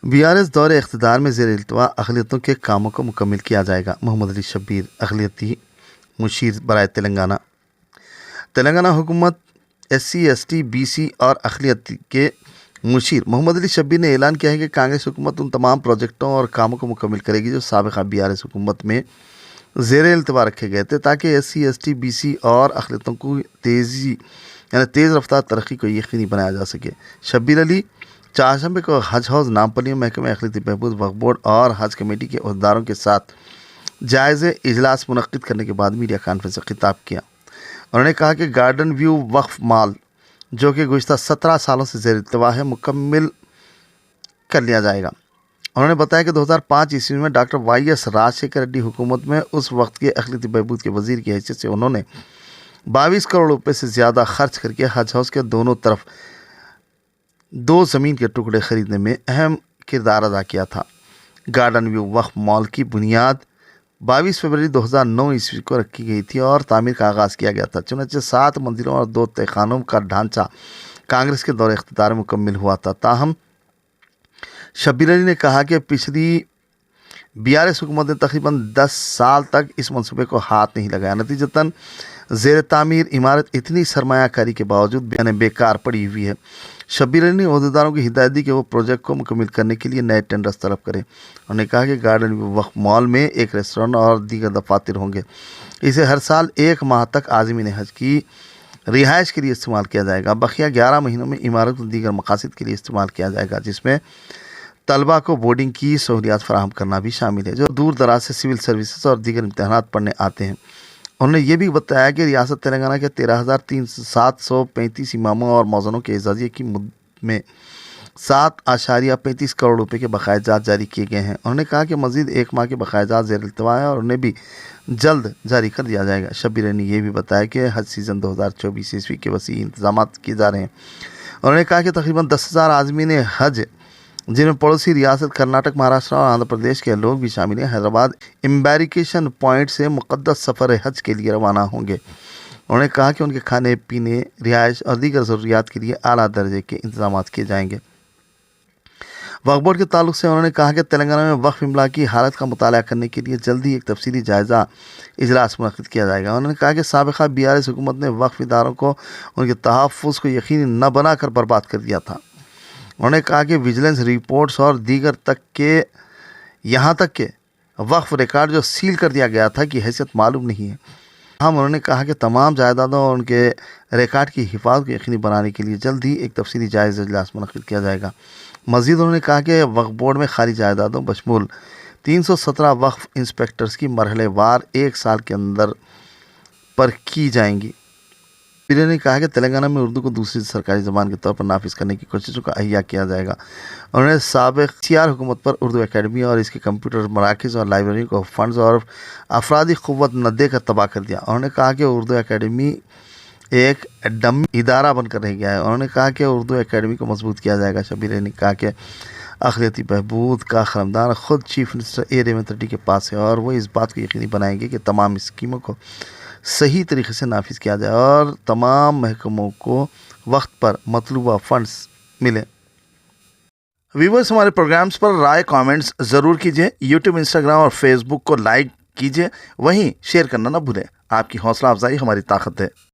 BRS دور اقتدار میں زیر التوا اقلیتوں کے کاموں کو مکمل کیا جائے گا۔ محمد علی شبیر اقلیتی مشیر برائے تلنگانہ حکومت SC ST BC اور اقلیت کے مشیر محمد علی شبیر نے اعلان کیا ہے کہ کانگریس حکومت ان تمام پروجیکٹوں اور کاموں کو مکمل کرے گی جو سابقہ BRS حکومت میں زیر التوا رکھے گئے تھے، تاکہ SC ST BC اور اقلیتوں کو تیز رفتار ترقی کو یقینی بنایا جا سکے۔ شبیر علی چہارشنبے کو حج ہاؤس نامپلی میں محکمہ اقلیتی بہبود وقف بورڈ اور حج کمیٹی کے عہدیداروں کے ساتھ جائزے اجلاس منعقد کرنے کے بعد میڈیا کانفرنس سے خطاب کیا۔ انہوں نے کہا کہ گارڈن ویو وقف مال جو کہ گزشتہ 17 سالوں سے زیر التوا ہے مکمل کر لیا جائے گا۔ انہوں نے بتایا کہ 2005 عیسوی میں ڈاکٹر YS راجشیکھر ریڈی حکومت میں اس وقت کے اقلیتی بہبود کے وزیر کی حیثیت سے انہوں نے 22 کروڑ روپے سے زیادہ خرچ کر کے حج ہاؤس کے دونوں طرف 2 زمین کے ٹکڑے خریدنے میں اہم کردار ادا کیا تھا۔ گارڈن ویو وقف مال کی بنیاد 22 فروری 2009 عیسوی کو رکھی گئی تھی اور تعمیر کا آغاز کیا گیا تھا۔ چنانچہ 7 منزلوں اور 2 تہہ خانوں کا ڈھانچہ کانگریس کے دور اقتدار میں مکمل ہوا تھا۔ تاہم شبیر علی نے کہا کہ پچھلی BRS حکومت نے تقریباً 10 سال تک اس منصوبے کو ہاتھ نہیں لگایا۔ نتیجتاً زیر تعمیر عمارت اتنی سرمایہ کاری کے باوجود بیکار پڑی ہوئی ہے۔ شبیر علی نے عہدیداروں کی ہدایت دی کہ وہ پروجیکٹ کو مکمل کرنے کے لیے نئے ٹینڈرز طلب کریں۔ انہوں نے کہا کہ گارڈن وقف مال میں ایک ریسٹورنٹ اور دیگر دفاتر ہوں گے۔ اسے ہر سال 1 ماہ تک عازمین حج کی رہائش کے لیے استعمال کیا جائے گا۔ بقیہ 11 مہینوں میں عمارت کو دیگر مقاصد کے لیے استعمال کیا جائے گا، جس میں طلباء کو بورڈنگ کی سہولیات فراہم کرنا بھی شامل ہے جو دور دراز سے سول سروسز اور دیگر امتحانات پڑھنے آتے ہیں۔ انہوں نے یہ بھی بتایا کہ ریاست تلنگانہ کے 13,735 اماموں اور مؤذنوں کے اعزازیے کی مد میں 7.35 کروڑ روپے کے بقایا جات جاری کیے گئے ہیں۔ انہوں نے کہا کہ مزید 1 ماہ کے بقایا جات زیر التوا ہے اور انہیں بھی جلد جاری کر دیا جائے گا۔ شبیر نے یہ بھی بتایا کہ حج سیزن 2024 عیسوی کے وسیع انتظامات کیے جا رہے ہیں۔ انہوں نے کہا کہ تقریباً 10,000 عازمین حج جن میں پڑوسی ریاست کرناٹک، مہاراشٹر اور آندھرا پردیش کے لوگ بھی شامل ہیں، حیدرآباد امبیریکیشن پوائنٹ سے مقدس سفر حج کے لیے روانہ ہوں گے۔ انہوں نے کہا کہ ان کے کھانے پینے، رہائش اور دیگر ضروریات کے لیے اعلیٰ درجے کے انتظامات کیے جائیں گے۔ وقف بورڈ کے تعلق سے انہوں نے کہا کہ تلنگانہ میں وقف املاء کی حالت کا مطالعہ کرنے کے لیے جلد ہی ایک تفصیلی جائزہ اجلاس منعقد کیا جائے گا۔ انہوں نے کہا کہ سابقہ BRS حکومت نے وقف اداروں کو ان کے تحفظ کو یقینی نہ بنا کر برباد کر دیا تھا۔ انہوں نے کہا کہ ویجیلنس رپورٹس اور دیگر یہاں تک کہ وقف ریکارڈ جو سیل کر دیا گیا تھا کی حیثیت معلوم نہیں ہے۔ انہوں نے کہا کہ تمام جائیدادوں اور ان کے ریکارڈ کی حفاظت کو یقینی بنانے کے لیے جلد ہی ایک تفصیلی جائزہ اجلاس منعقد کیا جائے گا۔ مزید انہوں نے کہا کہ وقف بورڈ میں خالی جائیدادوں بشمول 317 وقف انسپیکٹرز کی مرحلے وار 1 سال کے اندر پر کی جائیں گی۔ شبیر نے کہا کہ تلنگانہ میں اردو کو دوسری سرکاری زبان کے طور پر نافذ کرنے کی کوششوں کا احیا کیا جائے گا۔ انہوں نے سابق CR حکومت پر اردو اکیڈمی اور اس کے کمپیوٹر مراکز اور لائبریری کو فنڈز اور افرادی قوت نہ دے کر تباہ کر دیا۔ انہوں نے کہا کہ اردو اکیڈمی ایک ڈمی ادارہ بن کر رہ گیا ہے۔ انہوں نے کہا کہ اردو اکیڈمی کو مضبوط کیا جائے گا۔ شبیر نے کہا کہ اقلیتی بہبود کا خرمدان خود چیف منسٹر ریونت ریڈی کے پاس ہے اور وہ اس بات کو یقینی بنائیں گے کہ تمام اسکیموں کو صحیح طریقے سے نافذ کیا جائے اور تمام محکموں کو وقت پر مطلوبہ فنڈز ملیں۔ ویورز، ہمارے پروگرامز پر رائے کامنٹس ضرور کیجیے۔ یوٹیوب، انسٹاگرام اور فیس بک کو لائک کیجیے، وہیں شیئر کرنا نہ بھولیں۔ آپ کی حوصلہ افزائی ہماری طاقت ہے۔